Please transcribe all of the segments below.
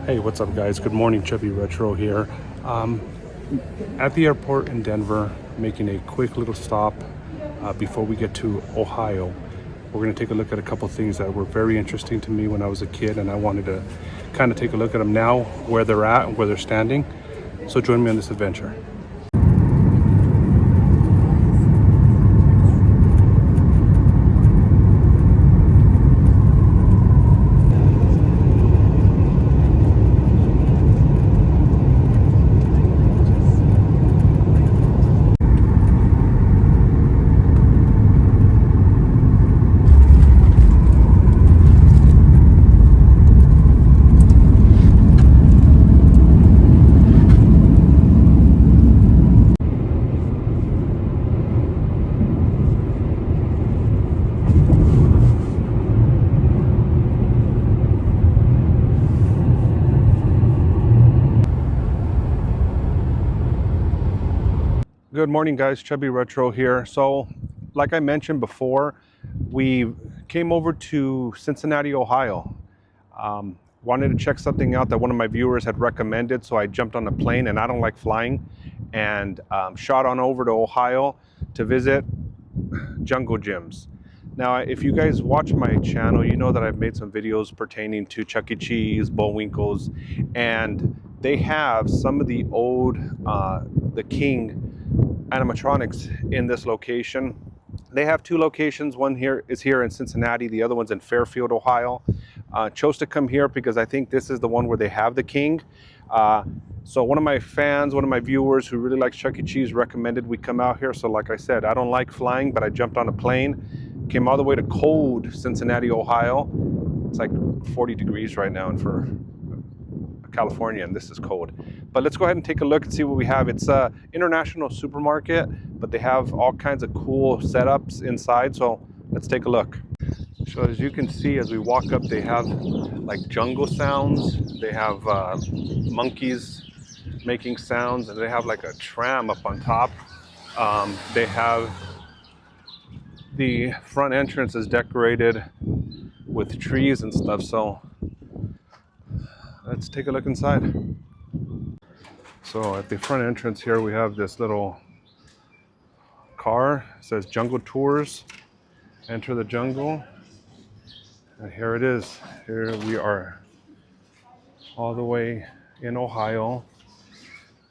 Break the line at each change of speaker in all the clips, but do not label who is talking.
Hey, what's up guys? Good morning, Chubby Retro here. At the airport in Denver, making a quick little stop before we get to Ohio. We're going to take a look at a couple things that were very interesting to me when I was a kid, and I wanted to kind of take a look at them now, where they're at and where they're standing. So join me on this adventure. Good morning guys, Chubby Retro here. So like I mentioned before, we came over to Cincinnati, Ohio. Wanted to check something out that one of my viewers had recommended, so I jumped on a plane, and I don't like flying, and shot on over to Ohio to visit jungle gyms. Now, if you guys watch my channel, you know that I've made some videos pertaining to Chuck E. Cheese, Bullwinkle's, and they have some of the old, the King animatronics in this location. They have two locations. One here is here in Cincinnati, the other one's in Fairfield, Ohio. Chose to come here because I think this is the one where they have the King. So one of my fans, one of my viewers who really likes Chuck E. Cheese recommended we come out here. So like I said, I don't like flying, but I jumped on a plane, came all the way to cold Cincinnati, Ohio. It's like 40 degrees right now, and for California, and this is cold. But let's go ahead and take a look and see what we have. It's a international supermarket, but they have all kinds of cool setups inside, so let's take a look. So as you can see, as we walk up, they have like jungle sounds, they have monkeys making sounds, and they have like a tram up on top. They have the front entrance is decorated with trees and stuff, so let's take a look inside. So at the front entrance here, we have this little car. It says Jungle Tours, enter the jungle. And here it is. Here we are all the way in Ohio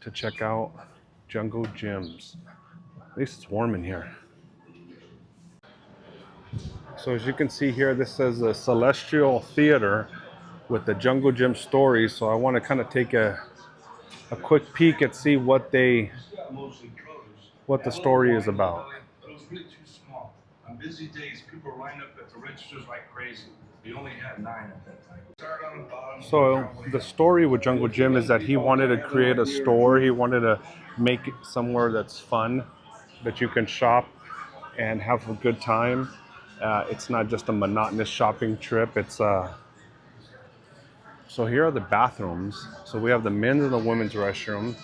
to check out jungle gyms. At least it's warm in here. So as you can see here, this says the Celestial Theater with the jungle gym story. So I want to kind of take a quick peek and see what the story is about.
It was really too small. On busy days, people lined up at the registers like crazy. We only had 9 at that time. Start on the bottom.
So the story with Jungle Gym is that he wanted to create a store. He wanted to make it somewhere that's fun, that you can shop and have a good time. It's not just a monotonous shopping trip. It's So here are the bathrooms. So we have the men's and the women's restroom.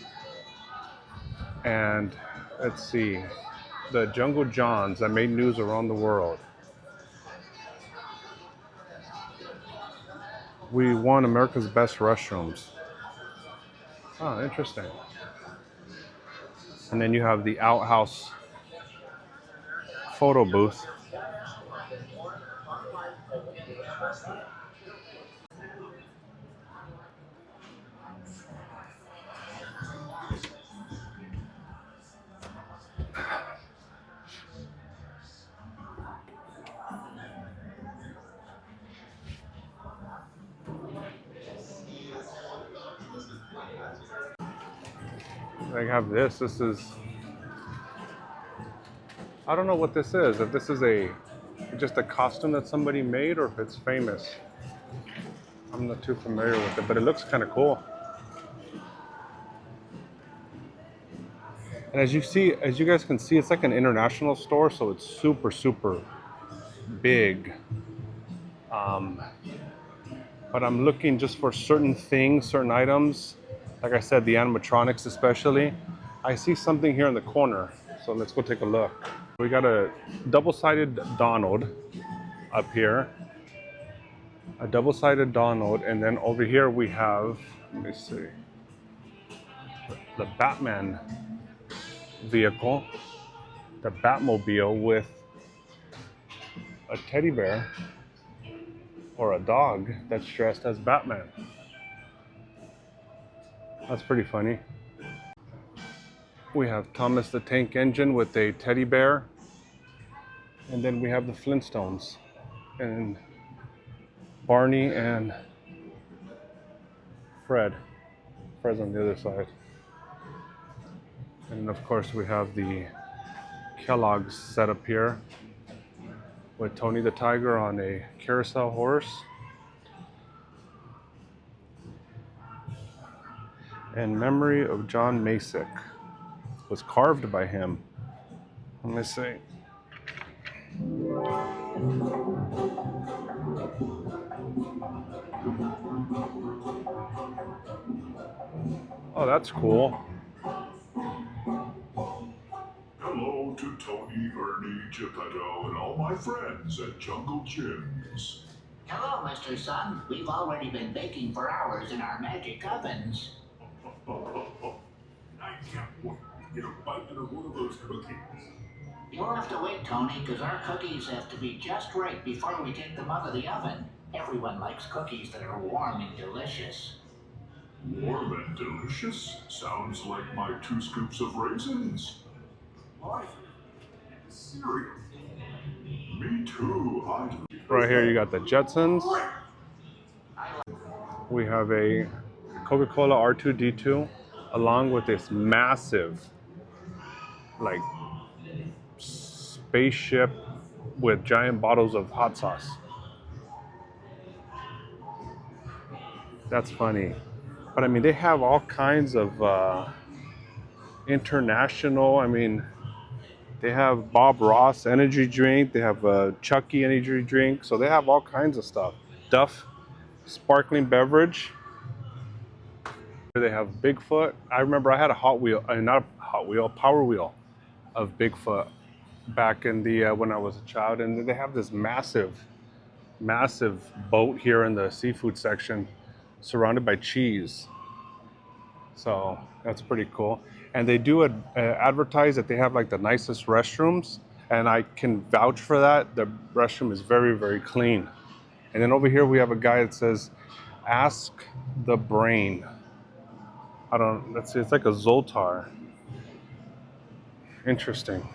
And let's see, the Jungle Johns that made news around the world. We won America's Best Restrooms. Oh, interesting. And then you have the outhouse photo booth. They have this. This is, I don't know what this is. If this is just a costume that somebody made, or if it's famous. I'm not too familiar with it, but it looks kind of cool. And as you guys can see, it's like an international store, so it's super, super big. But I'm looking just for certain things, certain items. Like I said, the animatronics especially. I see something here in the corner, so let's go take a look. We got a double-sided Donald up here. a double-sided Donald, and then over here we have, let me see, the Batman vehicle, the Batmobile with a teddy bear or a dog that's dressed as Batman. That's pretty funny. We have Thomas the Tank Engine with a teddy bear, and then we have the Flintstones and Barney and Fred. Fred's on the other side. And of course we have the Kellogg's set up here with Tony the Tiger on a carousel horse. In memory of John Masick. Was carved by him. Let me see. Oh, that's cool.
Hello to Tony, Ernie, Geppetto, and all my friends at Jungle Jim's.
Hello, Mr. Sun. We've already been baking for hours in our magic ovens.
I can't wait to get a bite out of one of those cookies.
You'll have to wait, Tony, because our cookies have to be just right before we take them out of the oven. Everyone likes cookies that are warm and delicious.
Warm and delicious? Sounds like my 2 scoops of raisins. Life. Cereal. Me too.
Right here you got the Jetsons. We have a Coca-Cola R2-D2 along with this massive like spaceship with giant bottles of hot sauce. That's funny. But I mean, they have all kinds of international, I mean, they have Bob Ross energy drink, they have a Chucky energy drink, so they have all kinds of stuff. Duff sparkling beverage. They have Bigfoot. I remember I had a Hot Wheel, not a Hot Wheel, Power Wheel of Bigfoot back in the when I was a child, and they have this massive boat here in the seafood section surrounded by cheese. So that's pretty cool. And they do advertise that they have like the nicest restrooms, and I can vouch for that. The restroom is very, very clean. And then over here we have a guy that says, "Ask the Brain." Let's see, it's like a Zoltar. Interesting.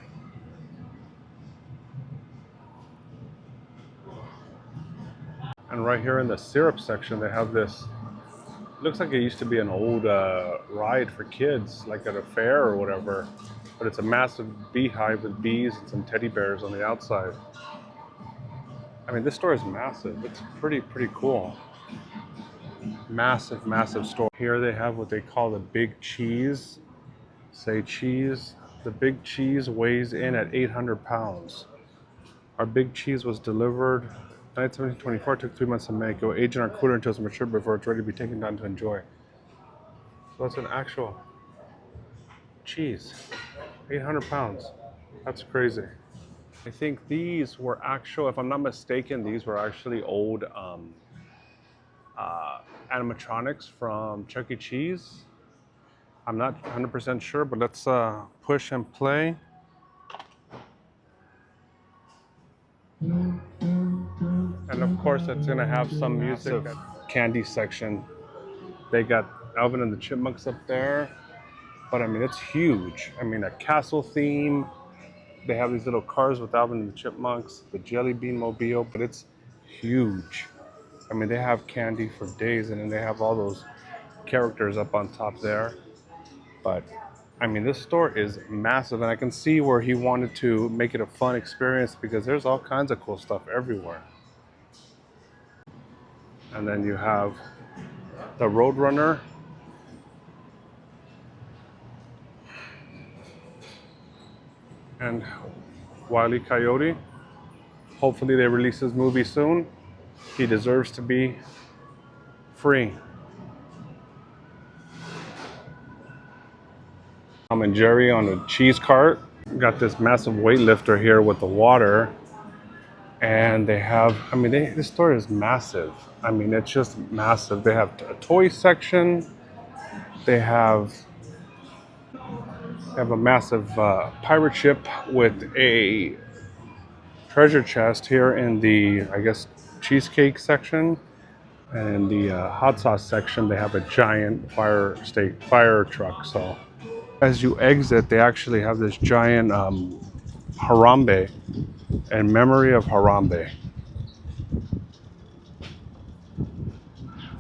And right here in the syrup section, they have this, looks like it used to be an old ride for kids, like at a fair or whatever. But it's a massive beehive with bees and some teddy bears on the outside. I mean, this store is massive. It's pretty cool. Massive store. Here they have what they call the Big Cheese. Say cheese. The Big Cheese weighs in at 800 pounds. Our Big Cheese was delivered 1924, took 3 months to make. It will age in our cooler until it's mature before it's ready to be taken down to enjoy. So that's an actual cheese. 800 pounds. That's crazy. I think these were actual, if I'm not mistaken, these were actually old animatronics from Chuck E. Cheese. I'm not 100% sure, but let's push and play. And of course, it's gonna have some music. Candy section. They got Alvin and the Chipmunks up there. But I mean, it's huge. I mean, a castle theme. They have these little cars with Alvin and the Chipmunks, the Jelly Bean Mobile, but it's huge. I mean, they have candy for days, and then they have all those characters up on top there. But I mean, this store is massive, and I can see where he wanted to make it a fun experience because there's all kinds of cool stuff everywhere. And then you have the Roadrunner. And Wile E. Coyote. Hopefully they release his movie soon. He deserves to be free. Tom and Jerry on a cheese cart. Got this massive weightlifter here with the water. And they have, I mean, this store is massive. I mean, it's just massive. They have a toy section. They have a massive pirate ship with a treasure chest here in the, I guess, cheesecake section. And in the hot sauce section, they have a giant fire truck. So as you exit, they actually have this giant Harambe in memory of Harambe.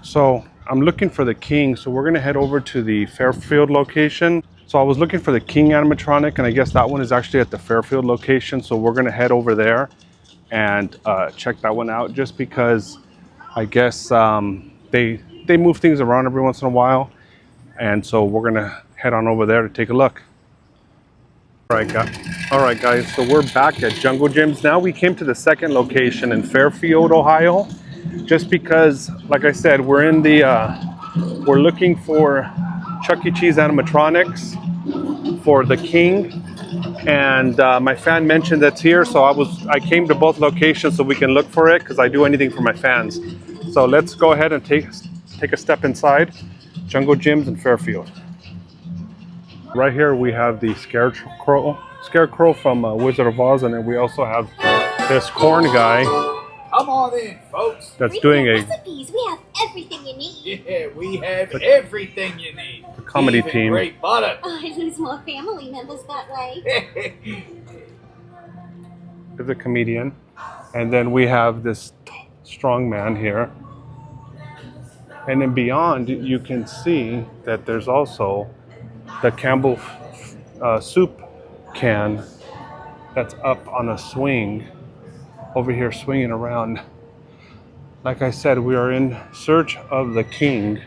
So I'm looking for the King. So we're gonna head over to the Fairfield location. So I was looking for the King animatronic, and I guess that one is actually at the Fairfield location. So we're gonna head over there and check that one out, just because I guess they move things around every once in a while, and so we're gonna head on over there to take a look. All right, guys. So we're back at Jungle Gyms now. We came to the second location in Fairfield, Ohio, just because, like I said, we're looking for Chuck E. Cheese animatronics for the King, and my fan mentioned that's here, so I came to both locations so we can look for it, because I do anything for my fans. So let's go ahead and take a step inside Jungle Gyms in Fairfield. Right here we have the Scarecrow from Wizard of Oz, and then we also have this corn guy.
Come on in, folks.
That's
Bring
doing
your
a
recipes. We have everything you need.
Yeah, we have everything you need.
the comedy
Even
team.
Great butter.
I lose more family members that way.
Is a comedian, and then we have this strong man here, and then beyond you can see that there's also the Campbell soup can that's up on a swing over here, swinging around. Like I said, we are in search of the King,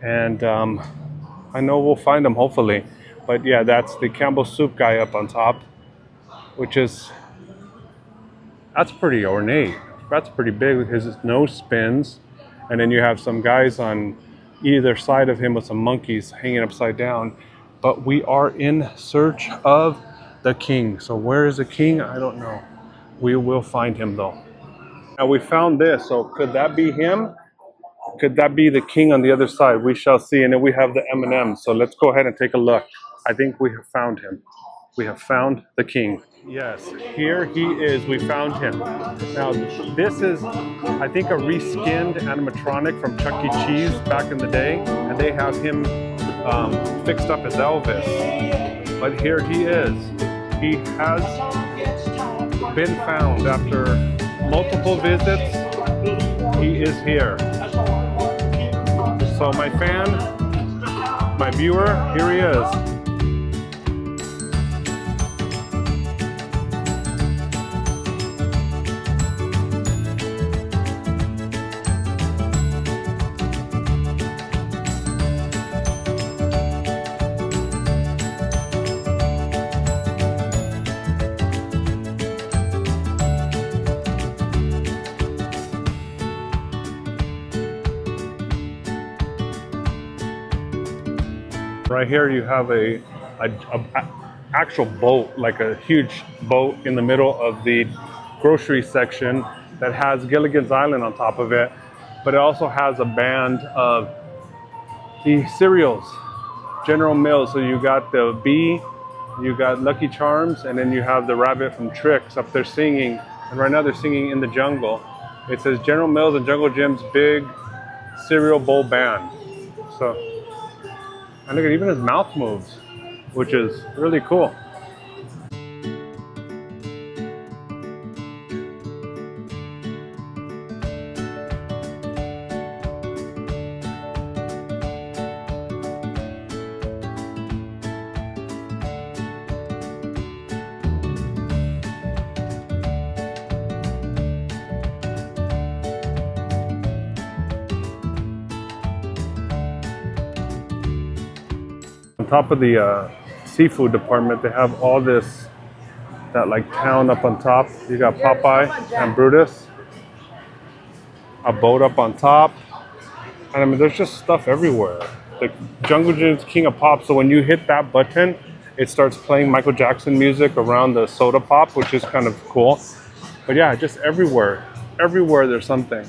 and I know we'll find him hopefully. But yeah, that's the Campbell soup guy up on top, which is, that's pretty ornate. That's pretty big. His nose spins, and then you have some guys on either side of him with some monkeys hanging upside down. But we are in search of the King. So where is the King? I don't know. We will find him though. Now we found this, so could that be him? Could that be the King on the other side? We shall see. And then we have the M&Ms. So let's go ahead and take a look. I think we have found him. We have found the King. Yes, here he is. We found him. Now this is, I think, a reskinned animatronic from Chuck E. Cheese back in the day, and they have him fixed up as Elvis. But here he is. He has been found after multiple visits. He is here. So my fan, my viewer, here he is. Right here you have a actual boat, like a huge boat in the middle of the grocery section that has Gilligan's Island on top of it, but it also has a band of the cereals, General Mills. So you got the bee, you got Lucky Charms, and then you have the rabbit from Tricks up there singing. And right now they're singing In the Jungle. It says General Mills and Jungle Jim's Big Cereal Bowl Band. So, and look at, even his mouth moves, which is really cool. On top of the seafood department, they have all this, that like town up on top. You got Popeye and Brutus, a boat up on top, and I mean there's just stuff everywhere. The Jungle Gym's King of Pop, so when you hit that button, it starts playing Michael Jackson music around the soda pop, which is kind of cool. But yeah, just everywhere there's something.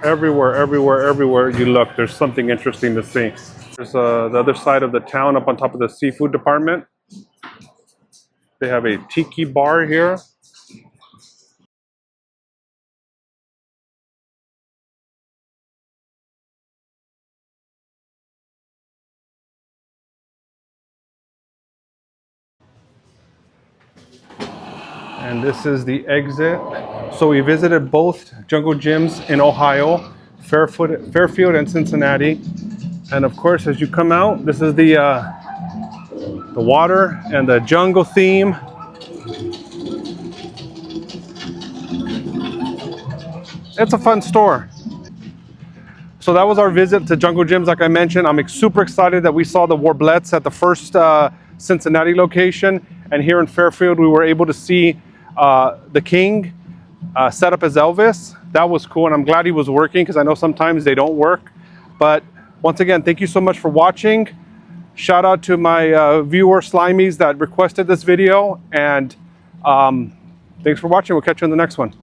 Everywhere you look, there's something interesting to see. There's the other side of the town up on top of the seafood department. They have a tiki bar here. And this is the exit. So we visited both jungle gyms in Ohio, Fairfield and Cincinnati. And of course, as you come out, this is the water and the jungle theme. It's a fun store. So that was our visit to Jungle Gyms. Like I mentioned, I'm super excited that we saw the Warblets at the first Cincinnati location. And here in Fairfield, we were able to see the King set up as Elvis. That was cool, and I'm glad he was working because I know sometimes they don't work. But once again, thank you so much for watching. Shout out to my viewer Slimies that requested this video. And thanks for watching. We'll catch you in the next one.